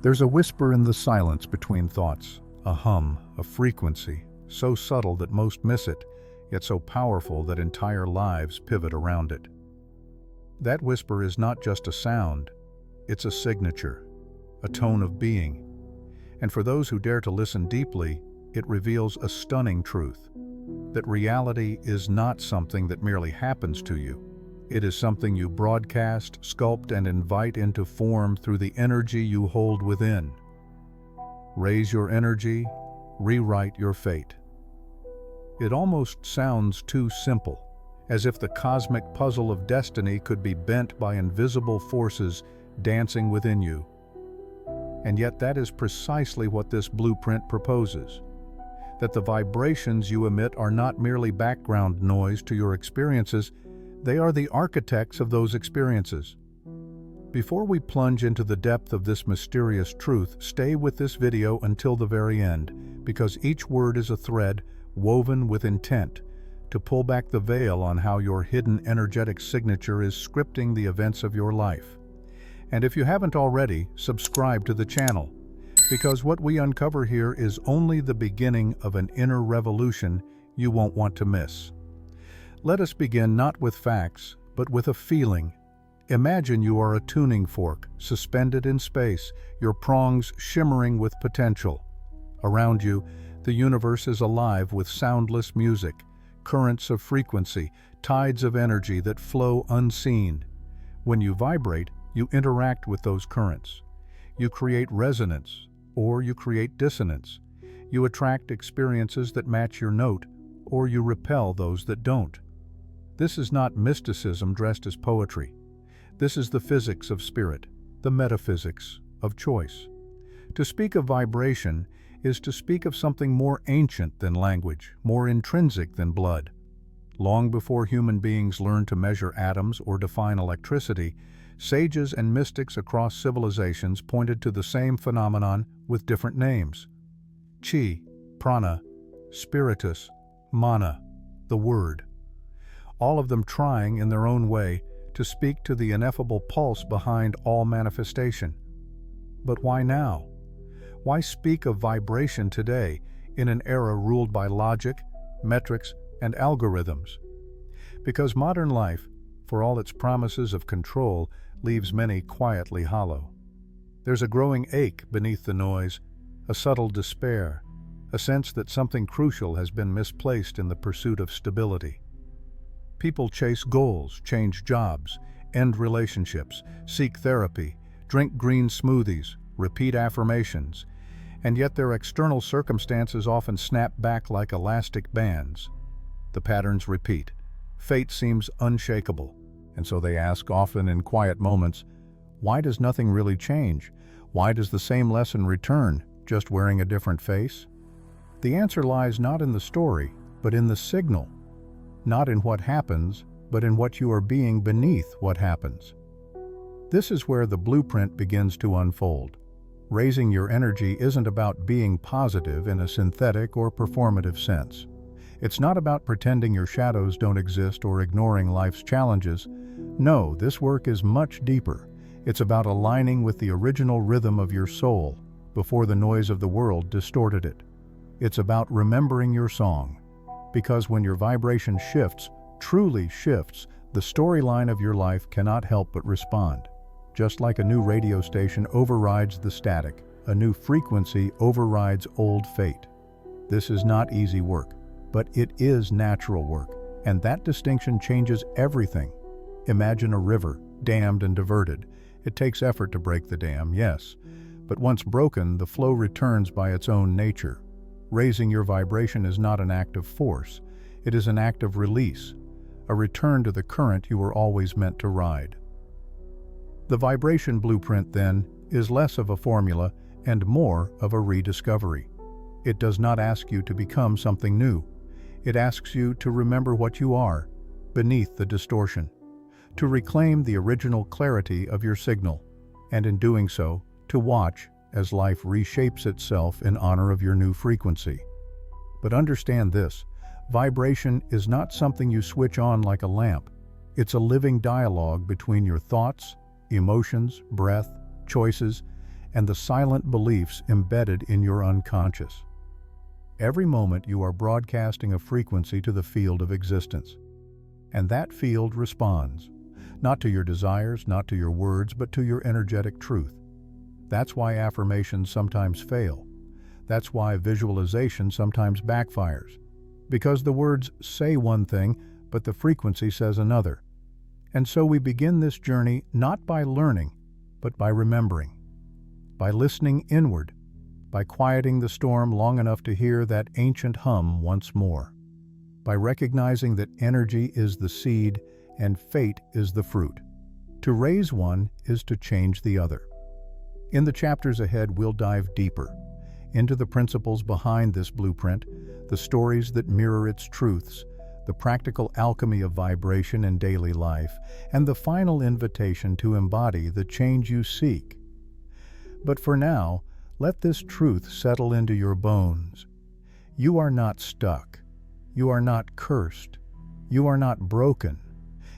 There's a whisper in the silence between thoughts, a hum, a frequency, so subtle that most miss it, yet so powerful that entire lives pivot around it. That whisper is not just a sound, it's a signature, a tone of being. And for those who dare to listen deeply, it reveals a stunning truth, that reality is not something that merely happens to you. It is something you broadcast, sculpt, and invite into form through the energy you hold within. Raise your energy, rewrite your fate. It almost sounds too simple, as if the cosmic puzzle of destiny could be bent by invisible forces dancing within you. And yet that is precisely what this blueprint proposes, that the vibrations you emit are not merely background noise to your experiences, they are the architects of those experiences. Before we plunge into the depth of this mysterious truth, stay with this video until the very end, because each word is a thread woven with intent to pull back the veil on how your hidden energetic signature is scripting the events of your life. And if you haven't already, subscribe to the channel, because what we uncover here is only the beginning of an inner revolution you won't want to miss. Let us begin not with facts, but with a feeling. Imagine you are a tuning fork, suspended in space, your prongs shimmering with potential. Around you, the universe is alive with soundless music, currents of frequency, tides of energy that flow unseen. When you vibrate, you interact with those currents. You create resonance, or you create dissonance. You attract experiences that match your note, or you repel those that don't. This is not mysticism dressed as poetry. This is the physics of spirit, the metaphysics of choice. To speak of vibration is to speak of something more ancient than language, more intrinsic than blood. Long before human beings learned to measure atoms or define electricity, sages and mystics across civilizations pointed to the same phenomenon with different names. Chi, prana, spiritus, mana, the word. All of them trying in their own way to speak to the ineffable pulse behind all manifestation. But why now? Why speak of vibration today in an era ruled by logic, metrics, and algorithms? Because modern life, for all its promises of control, leaves many quietly hollow. There's a growing ache beneath the noise, a subtle despair, a sense that something crucial has been misplaced in the pursuit of stability. People chase goals, change jobs, end relationships, seek therapy, drink green smoothies, repeat affirmations, and yet their external circumstances often snap back like elastic bands. The patterns repeat. Fate seems unshakable, and so they ask, often in quiet moments, why does nothing really change? Why does the same lesson return, just wearing a different face? The answer lies not in the story, but in the signal. Not in what happens, but in what you are being beneath what happens. This is where the blueprint begins to unfold. Raising your energy isn't about being positive in a synthetic or performative sense. It's not about pretending your shadows don't exist or ignoring life's challenges. No, this work is much deeper. It's about aligning with the original rhythm of your soul before the noise of the world distorted it. It's about remembering your song. Because when your vibration shifts, truly shifts, the storyline of your life cannot help but respond. Just like a new radio station overrides the static, a new frequency overrides old fate. This is not easy work, but it is natural work, and that distinction changes everything. Imagine a river, dammed and diverted. It takes effort to break the dam, yes, but once broken, the flow returns by its own nature. Raising your vibration is not an act of force, it is an act of release, a return to the current you were always meant to ride. The vibration blueprint, then, is less of a formula and more of a rediscovery. It does not ask you to become something new. It asks you to remember what you are, beneath the distortion, to reclaim the original clarity of your signal, and in doing so, to watch as life reshapes itself in honor of your new frequency. But understand this, vibration is not something you switch on like a lamp. It's a living dialogue between your thoughts, emotions, breath, choices, and the silent beliefs embedded in your unconscious. Every moment you are broadcasting a frequency to the field of existence. And that field responds, not to your desires, not to your words, but to your energetic truth. That's why affirmations sometimes fail. That's why visualization sometimes backfires. Because the words say one thing, but the frequency says another. And so we begin this journey not by learning, but by remembering, by listening inward, by quieting the storm long enough to hear that ancient hum once more, by recognizing that energy is the seed and fate is the fruit. To raise one is to change the other. In the chapters ahead, we'll dive deeper into the principles behind this blueprint, the stories that mirror its truths, the practical alchemy of vibration in daily life, and the final invitation to embody the change you seek. But for now, let this truth settle into your bones. You are not stuck. You are not cursed. You are not broken.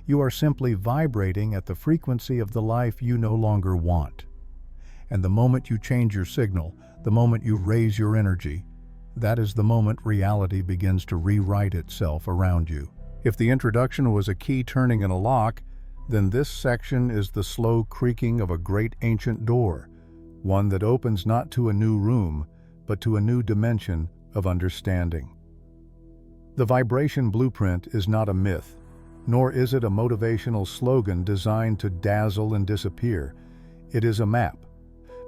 You are simply vibrating at the frequency of the life you no longer want. And the moment you change your signal, the moment you raise your energy, that is the moment reality begins to rewrite itself around you. If the introduction was a key turning in a lock, then this section is the slow creaking of a great ancient door, one that opens not to a new room, but to a new dimension of understanding. The vibration blueprint is not a myth, nor is it a motivational slogan designed to dazzle and disappear. It is a map.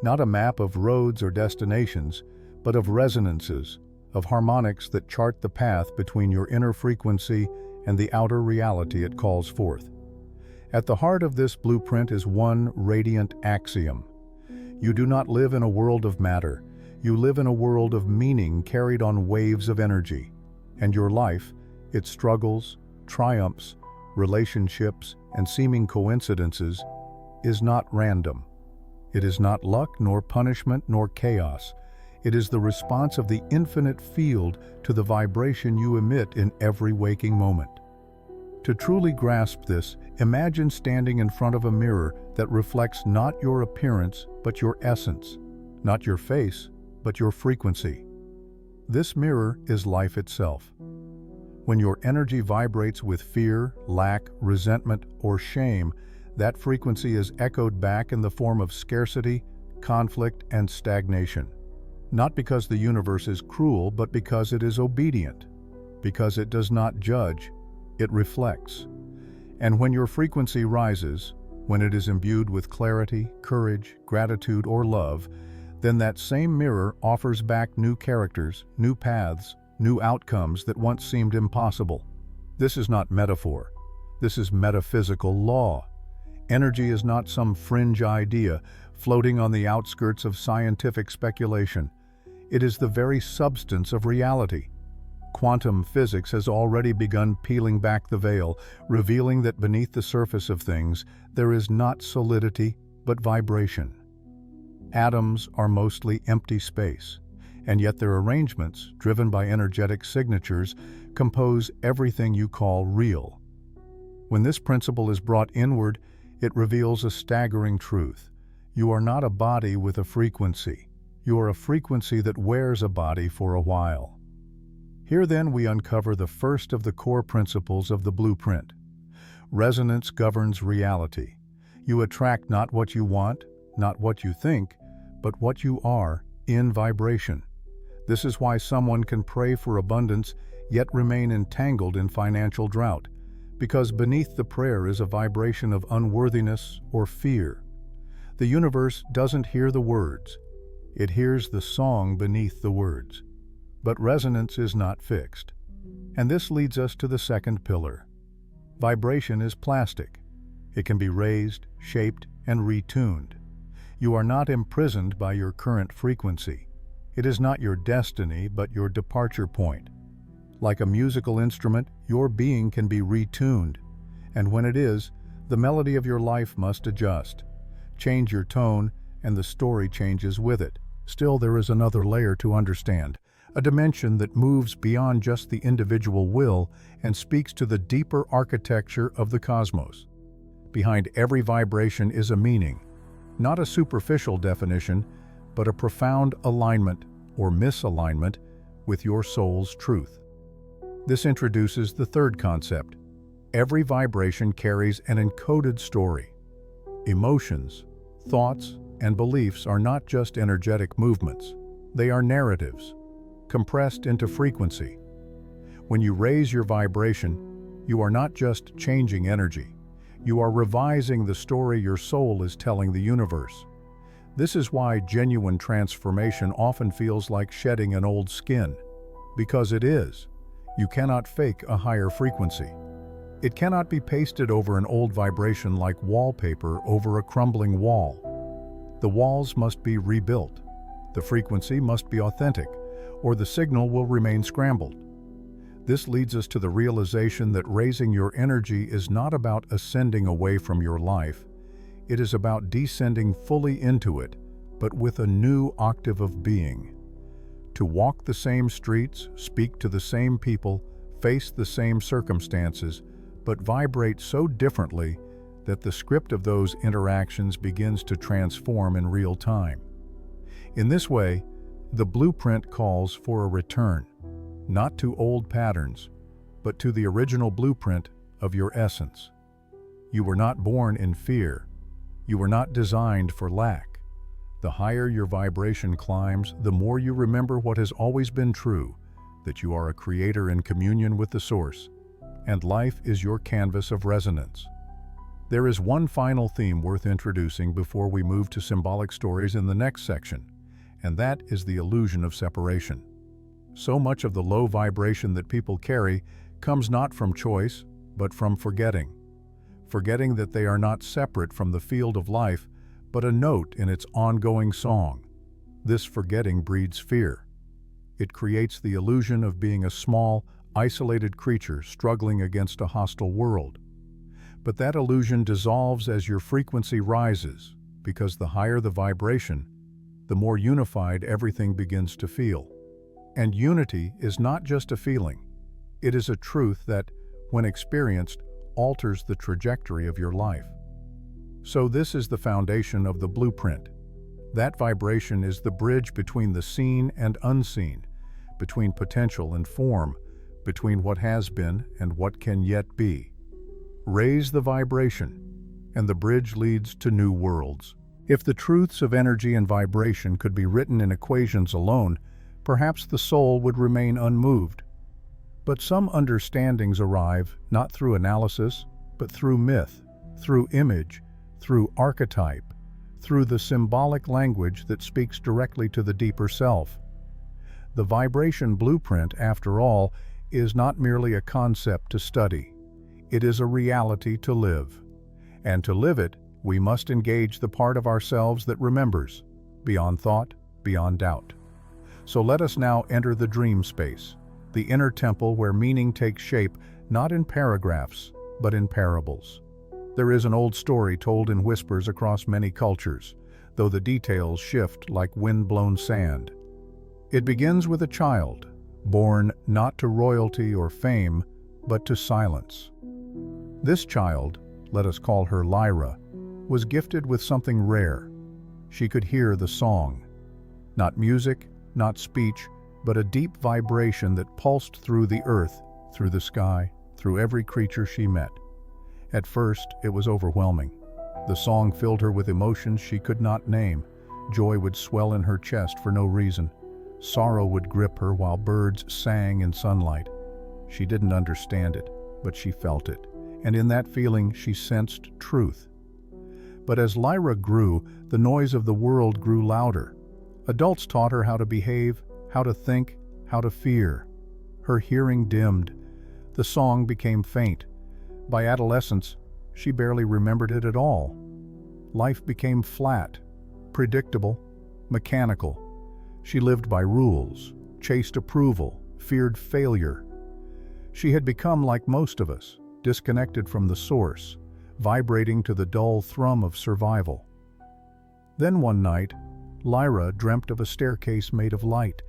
Not a map of roads or destinations, but of resonances, of harmonics that chart the path between your inner frequency and the outer reality it calls forth. At the heart of this blueprint is one radiant axiom. You do not live in a world of matter. You live in a world of meaning carried on waves of energy. And your life, its struggles, triumphs, relationships, and seeming coincidences, is not random. It is not luck, nor punishment, nor chaos. It is the response of the infinite field to the vibration you emit in every waking moment. To truly grasp this, imagine standing in front of a mirror that reflects not your appearance, but your essence, not your face, but your frequency. This mirror is life itself. When your energy vibrates with fear, lack, resentment, or shame, that frequency is echoed back in the form of scarcity, conflict, and stagnation. Not because the universe is cruel, but because it is obedient. Because it does not judge, it reflects. And when your frequency rises, when it is imbued with clarity, courage, gratitude, or love, then that same mirror offers back new characters, new paths, new outcomes that once seemed impossible. This is not metaphor. This is metaphysical law. Energy is not some fringe idea floating on the outskirts of scientific speculation. It is the very substance of reality. Quantum physics has already begun peeling back the veil, revealing that beneath the surface of things, there is not solidity, but vibration. Atoms are mostly empty space, and yet their arrangements, driven by energetic signatures, compose everything you call real. When this principle is brought inward, it reveals a staggering truth. You are not a body with a frequency. You are a frequency that wears a body for a while. Here then we uncover the first of the core principles of the blueprint. Resonance governs reality. You attract not what you want, not what you think, but what you are in vibration. This is why someone can pray for abundance yet remain entangled in financial drought, because beneath the prayer is a vibration of unworthiness or fear. The universe doesn't hear the words. It hears the song beneath the words. But resonance is not fixed. And this leads us to the second pillar. Vibration is plastic. It can be raised, shaped, and retuned. You are not imprisoned by your current frequency. It is not your destiny, but your departure point. Like a musical instrument, your being can be retuned. And when it is, the melody of your life must adjust. Change your tone, and the story changes with it. Still, there is another layer to understand, a dimension that moves beyond just the individual will and speaks to the deeper architecture of the cosmos. Behind every vibration is a meaning, not a superficial definition, but a profound alignment or misalignment with your soul's truth. This introduces the third concept. Every vibration carries an encoded story. Emotions, thoughts, and beliefs are not just energetic movements. They are narratives, compressed into frequency. When you raise your vibration, you are not just changing energy. You are revising the story your soul is telling the universe. This is why genuine transformation often feels like shedding an old skin. Because it is. You cannot fake a higher frequency. It cannot be pasted over an old vibration like wallpaper over a crumbling wall. The walls must be rebuilt. The frequency must be authentic, or the signal will remain scrambled. This leads us to the realization that raising your energy is not about ascending away from your life. It is about descending fully into it, but with a new octave of being. To walk the same streets, speak to the same people, face the same circumstances, but vibrate so differently that the script of those interactions begins to transform in real time. In this way, the blueprint calls for a return, not to old patterns, but to the original blueprint of your essence. You were not born in fear. You were not designed for lack. The higher your vibration climbs, the more you remember what has always been true, that you are a creator in communion with the source, and life is your canvas of resonance. There is one final theme worth introducing before we move to symbolic stories in the next section, and that is the illusion of separation. So much of the low vibration that people carry comes not from choice, but from forgetting. Forgetting that they are not separate from the field of life, but a note in its ongoing song. This forgetting breeds fear. It creates the illusion of being a small, isolated creature struggling against a hostile world. But that illusion dissolves as your frequency rises, because the higher the vibration, the more unified everything begins to feel. And unity is not just a feeling. It is a truth that, when experienced, alters the trajectory of your life. So this is the foundation of the blueprint. That vibration is the bridge between the seen and unseen, between potential and form, between what has been and what can yet be. Raise the vibration, and the bridge leads to new worlds. If the truths of energy and vibration could be written in equations alone, perhaps the soul would remain unmoved. But some understandings arrive not through analysis, but through myth, through image, through archetype, through the symbolic language that speaks directly to the deeper self. The vibration blueprint, after all, is not merely a concept to study. It is a reality to live. And to live it, we must engage the part of ourselves that remembers, beyond thought, beyond doubt. So let us now enter the dream space, the inner temple where meaning takes shape not in paragraphs, but in parables. There is an old story told in whispers across many cultures, though the details shift like wind-blown sand. It begins with a child, born not to royalty or fame, but to silence. This child, let us call her Lyra, was gifted with something rare. She could hear the song. Not music, not speech, but a deep vibration that pulsed through the earth, through the sky, through every creature she met. At first, it was overwhelming. The song filled her with emotions she could not name. Joy would swell in her chest for no reason. Sorrow would grip her while birds sang in sunlight. She didn't understand it, but she felt it, and in that feeling she sensed truth. But as Lyra grew, the noise of the world grew louder. Adults taught her how to behave, how to think, how to fear. Her hearing dimmed. The song became faint. By adolescence, she barely remembered it at all. Life became flat, predictable, mechanical. She lived by rules, chased approval, feared failure. She had become like most of us, disconnected from the source, vibrating to the dull thrum of survival. Then one night, Lyra dreamt of a staircase made of light.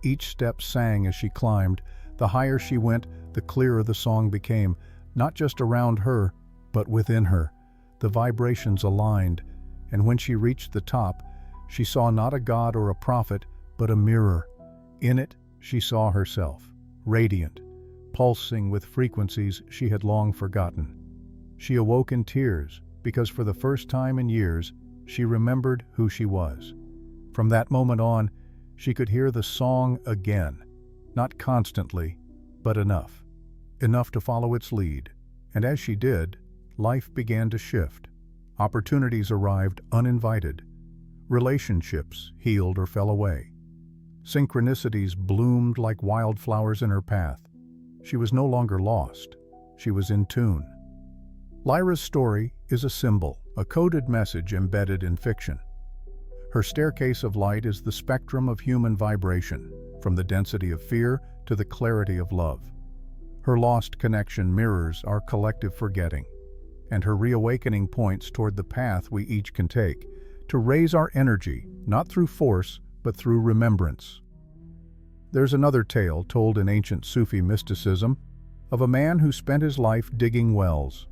Each step sang as she climbed. The higher she went, the clearer the song became, not just around her, but within her. The vibrations aligned, and when she reached the top, She saw not a god or a prophet, but a mirror. In it, she saw herself, radiant, pulsing with frequencies she had long forgotten. She awoke in tears, because for the first time in years, she remembered who she was. From that moment on, she could hear the song again, not constantly, but enough. Enough to follow its lead. And as she did, life began to shift. Opportunities arrived uninvited. Relationships healed or fell away. Synchronicities bloomed like wildflowers in her path. She was no longer lost. She was in tune. Lyra's story is a symbol, a coded message embedded in fiction. Her staircase of light is the spectrum of human vibration, from the density of fear to the clarity of love. Her lost connection mirrors our collective forgetting, and her reawakening points toward the path we each can take to raise our energy, not through force, but through remembrance. There's another tale told in ancient Sufi mysticism of a man who spent his life digging wells.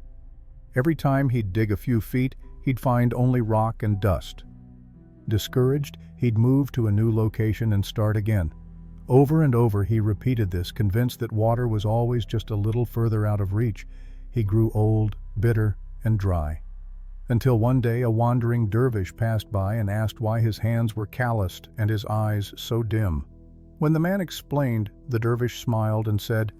Every time he'd dig a few feet, he'd find only rock and dust. Discouraged, he'd move to a new location and start again. Over and over he repeated this, convinced that water was always just a little further out of reach. He grew old, bitter, and dry. Until one day a wandering dervish passed by and asked why his hands were calloused and his eyes so dim. When the man explained, the dervish smiled and said,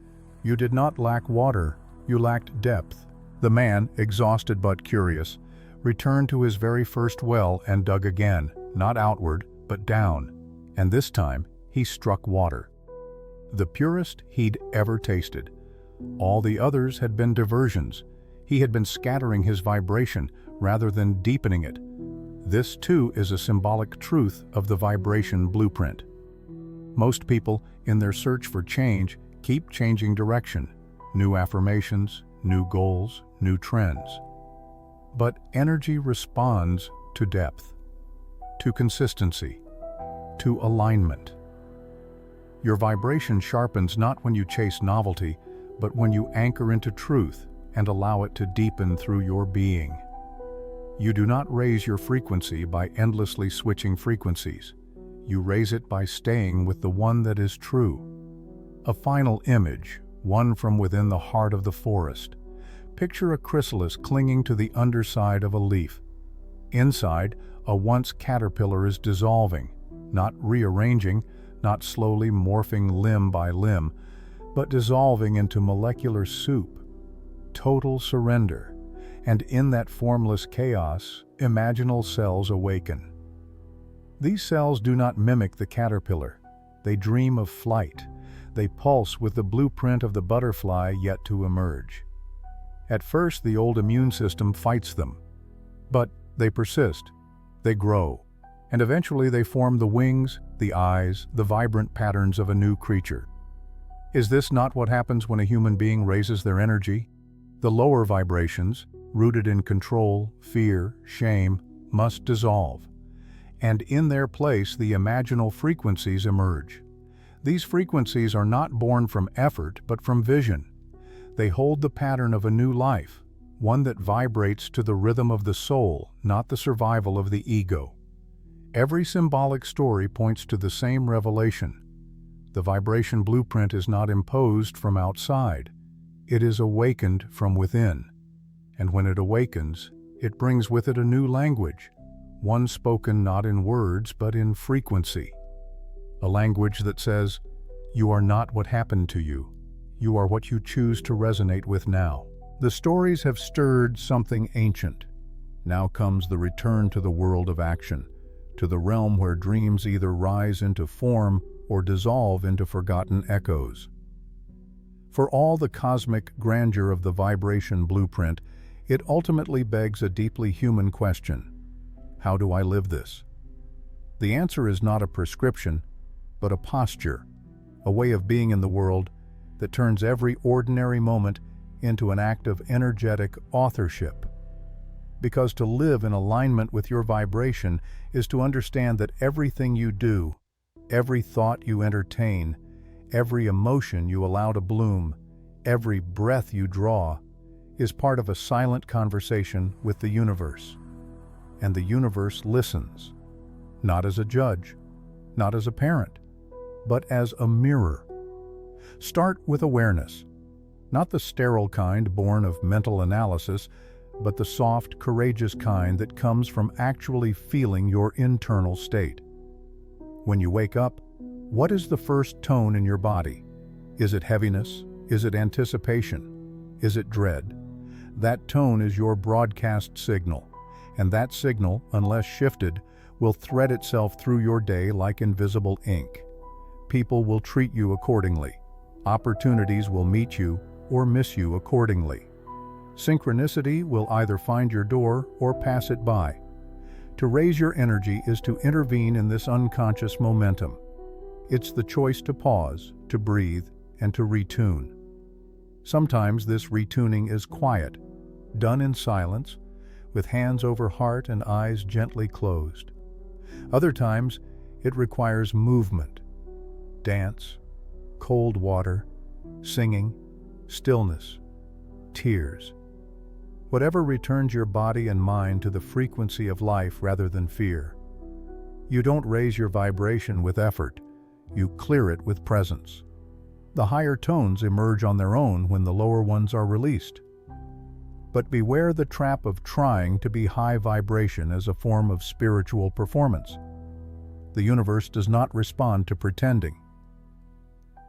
"You did not lack water, you lacked depth." The man, exhausted but curious, returned to his very first well and dug again, not outward, but down, and this time he struck water. The purest he'd ever tasted. All the others had been diversions. He had been scattering his vibration rather than deepening it. This too is a symbolic truth of the vibration blueprint. Most people, in their search for change, keep changing direction. New affirmations, new goals, new trends. But energy responds to depth, to consistency, to alignment. Your vibration sharpens not when you chase novelty, but when you anchor into truth and allow it to deepen through your being. You do not raise your frequency by endlessly switching frequencies. You raise it by staying with the one that is true. A final image, one from within the heart of the forest. Picture a chrysalis clinging to the underside of a leaf. Inside, a once caterpillar is dissolving, not rearranging, not slowly morphing limb by limb, but dissolving into molecular soup. Total surrender. And in that formless chaos, imaginal cells awaken. These cells do not mimic the caterpillar. They dream of flight. They pulse with the blueprint of the butterfly yet to emerge. At first, the old immune system fights them. But they persist. They grow. And eventually they form the wings, the eyes, the vibrant patterns of a new creature. Is this not what happens when a human being raises their energy? The lower vibrations, rooted in control, fear, shame, must dissolve. And in their place, the imaginal frequencies emerge. These frequencies are not born from effort, but from vision. They hold the pattern of a new life, one that vibrates to the rhythm of the soul, not the survival of the ego. Every symbolic story points to the same revelation. The vibration blueprint is not imposed from outside. It is awakened from within. And when it awakens, it brings with it a new language, one spoken not in words but in frequency. A language that says, "You are not what happened to you. You are what you choose to resonate with now." The stories have stirred something ancient. Now comes the return to the world of action, to the realm where dreams either rise into form or dissolve into forgotten echoes. For all the cosmic grandeur of the vibration blueprint, it ultimately begs a deeply human question. How do I live this? The answer is not a prescription, but a posture, a way of being in the world that turns every ordinary moment into an act of energetic authorship. Because to live in alignment with your vibration is to understand that everything you do, every thought you entertain, every emotion you allow to bloom, every breath you draw, is part of a silent conversation with the universe. And the universe listens, not as a judge, not as a parent, but as a mirror. Start with awareness, not the sterile kind born of mental analysis, but the soft, courageous kind that comes from actually feeling your internal state. When you wake up, what is the first tone in your body? Is it heaviness? Is it anticipation? Is it dread? That tone is your broadcast signal, and that signal, unless shifted, will thread itself through your day like invisible ink. People will treat you accordingly. Opportunities will meet you or miss you accordingly. Synchronicity will either find your door or pass it by. To raise your energy is to intervene in this unconscious momentum. It's the choice to pause, to breathe, and to retune. Sometimes this retuning is quiet, done in silence, with hands over heart and eyes gently closed. Other times, it requires movement, dance, cold water, singing, stillness, tears. Whatever returns your body and mind to the frequency of life rather than fear. You don't raise your vibration with effort, you clear it with presence. The higher tones emerge on their own when the lower ones are released. But beware the trap of trying to be high vibration as a form of spiritual performance. The universe does not respond to pretending.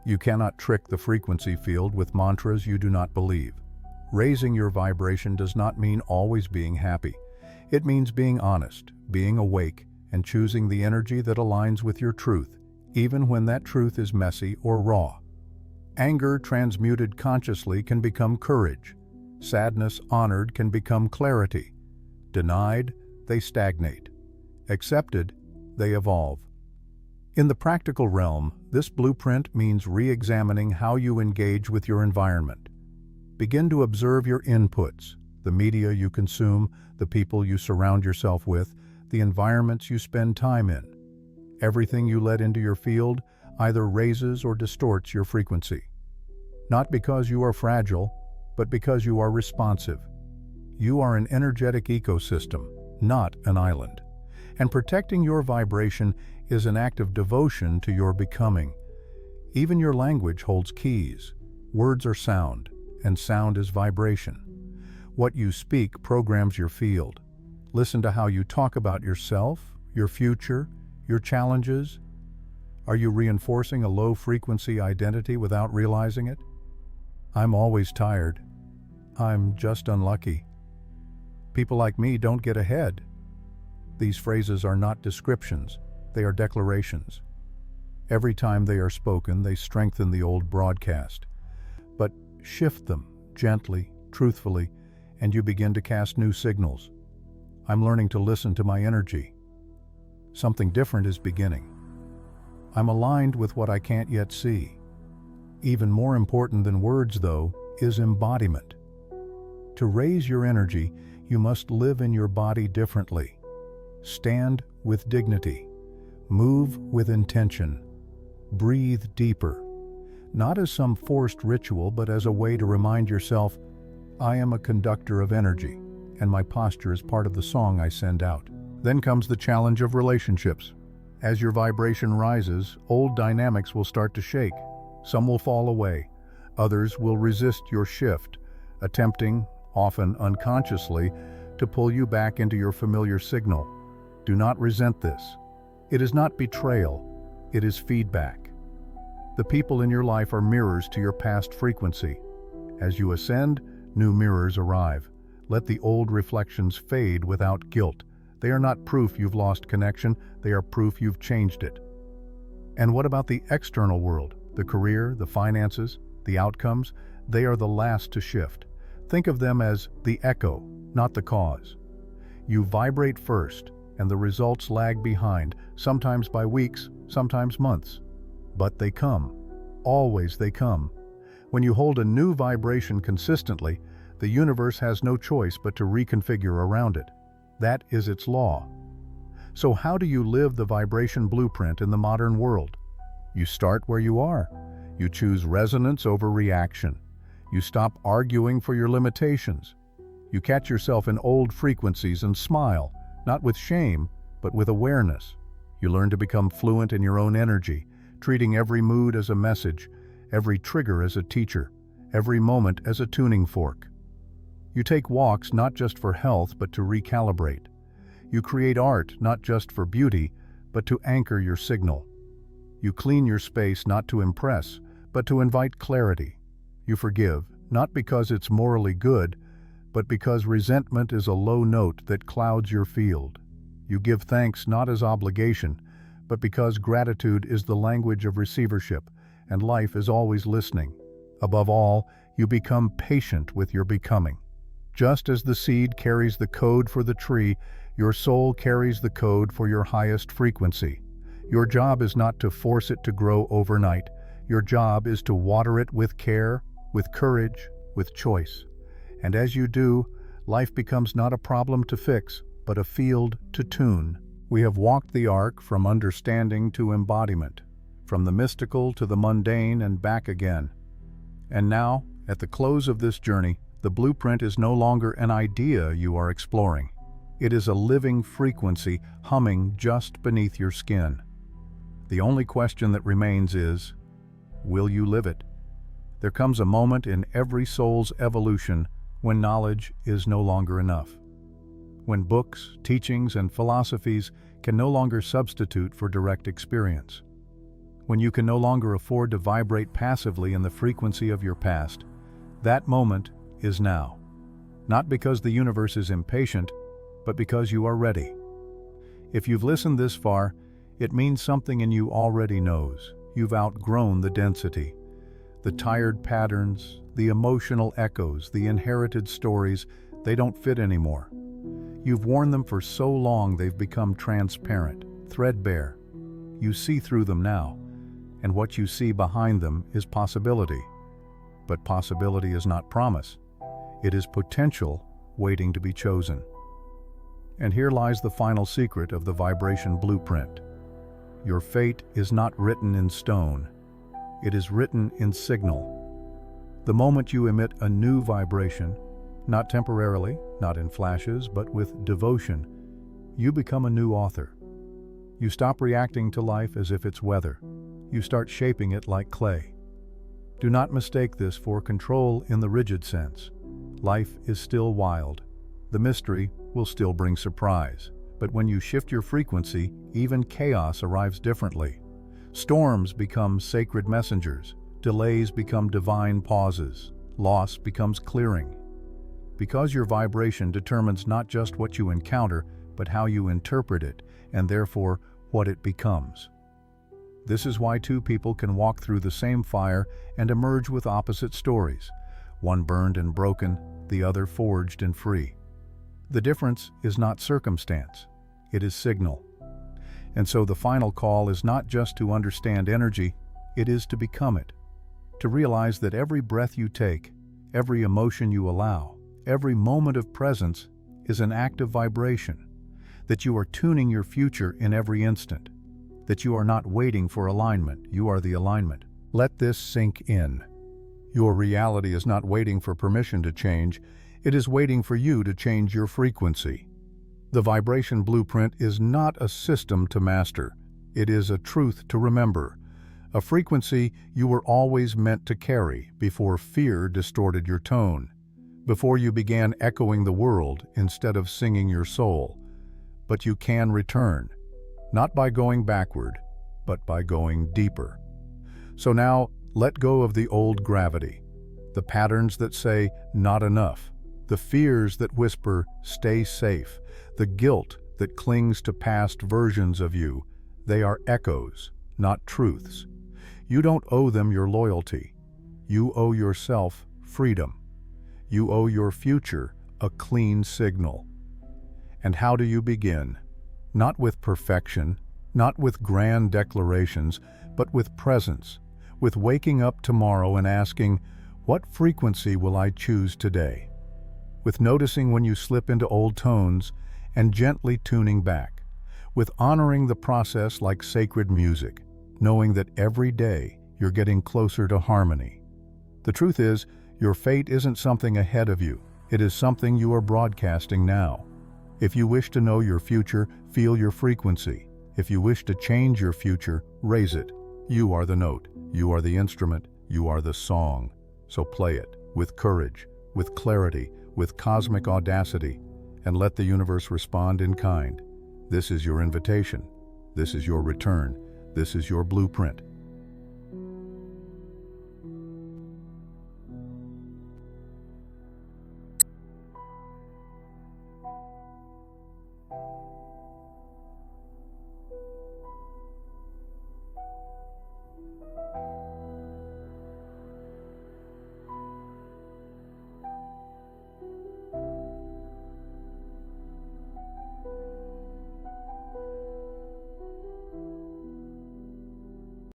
You cannot trick the frequency field with mantras you do not believe. Raising your vibration does not mean always being happy. It means being honest, being awake, and choosing the energy that aligns with your truth, even when that truth is messy or raw. Anger transmuted consciously can become courage. Sadness honored can become clarity. Denied, they stagnate. Accepted, they evolve. In the practical realm, this blueprint means re-examining how you engage with your environment. Begin to observe your inputs, the media you consume, the people you surround yourself with, the environments you spend time in. Everything you let into your field either raises or distorts your frequency. Not because you are fragile, but because you are responsive. You are an energetic ecosystem, not an island. And protecting your vibration is an act of devotion to your becoming. Even your language holds keys. Words are sound, and sound is vibration. What you speak programs your field. Listen to how you talk about yourself, your future, your challenges. Are you reinforcing a low-frequency identity without realizing it? I'm always tired. I'm just unlucky. People like me don't get ahead. These phrases are not descriptions, they are declarations. Every time they are spoken, they strengthen the old broadcast. But shift them gently, truthfully, and you begin to cast new signals. I'm learning to listen to my energy. Something different is beginning. I'm aligned with what I can't yet see. Even more important than words, though, is embodiment. To raise your energy, you must live in your body differently. Stand with dignity. Move with intention. Breathe deeper. Not as some forced ritual, but as a way to remind yourself, I am a conductor of energy, and my posture is part of the song I send out. Then comes the challenge of relationships. As your vibration rises, old dynamics will start to shake. Some will fall away. Others will resist your shift, attempting, often unconsciously, to pull you back into your familiar signal. Do not resent this. It is not betrayal, it is feedback. The people in your life are mirrors to your past frequency. As you ascend, new mirrors arrive. Let the old reflections fade without guilt. They are not proof you've lost connection, they are proof you've changed it. And what about the external world? The career, the finances, the outcomes? They are the last to shift. Think of them as the echo, not the cause. You vibrate first, and the results lag behind, sometimes by weeks, sometimes months. But they come. Always they come. When you hold a new vibration consistently, the universe has no choice but to reconfigure around it. That is its law. So how do you live the vibration blueprint in the modern world? You start where you are. You choose resonance over reaction. You stop arguing for your limitations. You catch yourself in old frequencies and smile, not with shame, but with awareness. You learn to become fluent in your own energy, treating every mood as a message, every trigger as a teacher, every moment as a tuning fork. You take walks not just for health but to recalibrate. You create art not just for beauty but to anchor your signal. You clean your space not to impress but to invite clarity. You forgive, not because it's morally good, but because resentment is a low note that clouds your field. You give thanks not as obligation, but because gratitude is the language of receivership, and life is always listening. Above all, you become patient with your becoming. Just as the seed carries the code for the tree, your soul carries the code for your highest frequency. Your job is not to force it to grow overnight. Your job is to water it with care, with courage, with choice. And as you do, life becomes not a problem to fix, but a field to tune. We have walked the arc from understanding to embodiment, from the mystical to the mundane and back again. And now, at the close of this journey, the blueprint is no longer an idea you are exploring. It is a living frequency humming just beneath your skin. The only question that remains is, will you live it? There comes a moment in every soul's evolution when knowledge is no longer enough. When books, teachings, and philosophies can no longer substitute for direct experience. When you can no longer afford to vibrate passively in the frequency of your past, that moment is now. Not because the universe is impatient, but because you are ready. If you've listened this far, it means something in you already knows. You've outgrown the density. The tired patterns, the emotional echoes, the inherited stories, they don't fit anymore. You've worn them for so long they've become transparent, threadbare. You see through them now, and what you see behind them is possibility. But possibility is not promise. It is potential waiting to be chosen. And here lies the final secret of the vibration blueprint. Your fate is not written in stone. It is written in signal. The moment you emit a new vibration, not temporarily, not in flashes, but with devotion, you become a new author. You stop reacting to life as if it's weather. You start shaping it like clay. Do not mistake this for control in the rigid sense. Life is still wild. The mystery will still bring surprise. But when you shift your frequency, even chaos arrives differently. Storms become sacred messengers. Delays become divine pauses. Loss becomes clearing. Because your vibration determines not just what you encounter, but how you interpret it, and therefore what it becomes. This is why two people can walk through the same fire and emerge with opposite stories, one burned and broken, the other forged and free. The difference is not circumstance, it is signal. And so the final call is not just to understand energy, it is to become it. To realize that every breath you take, every emotion you allow, every moment of presence is an act of vibration, that you are tuning your future in every instant, that you are not waiting for alignment, you are the alignment. Let this sink in. Your reality is not waiting for permission to change, it is waiting for you to change your frequency. The vibration blueprint is not a system to master, it is a truth to remember, a frequency you were always meant to carry before fear distorted your tone, before you began echoing the world instead of singing your soul. But you can return, not by going backward, but by going deeper. So now, let go of the old gravity, the patterns that say, not enough, the fears that whisper, stay safe, the guilt that clings to past versions of you. They are echoes, not truths. You don't owe them your loyalty. You owe yourself freedom. You owe your future a clean signal. And how do you begin? Not with perfection, not with grand declarations, but with presence, with waking up tomorrow and asking, what frequency will I choose today? With noticing when you slip into old tones and gently tuning back, with honoring the process like sacred music, knowing that every day you're getting closer to harmony. The truth is, your fate isn't something ahead of you, it is something you are broadcasting now. If you wish to know your future, feel your frequency. If you wish to change your future, raise it. You are the note, you are the instrument, you are the song. So play it, with courage, with clarity, with cosmic audacity, and let the universe respond in kind. This is your invitation. This is your return. This is your blueprint.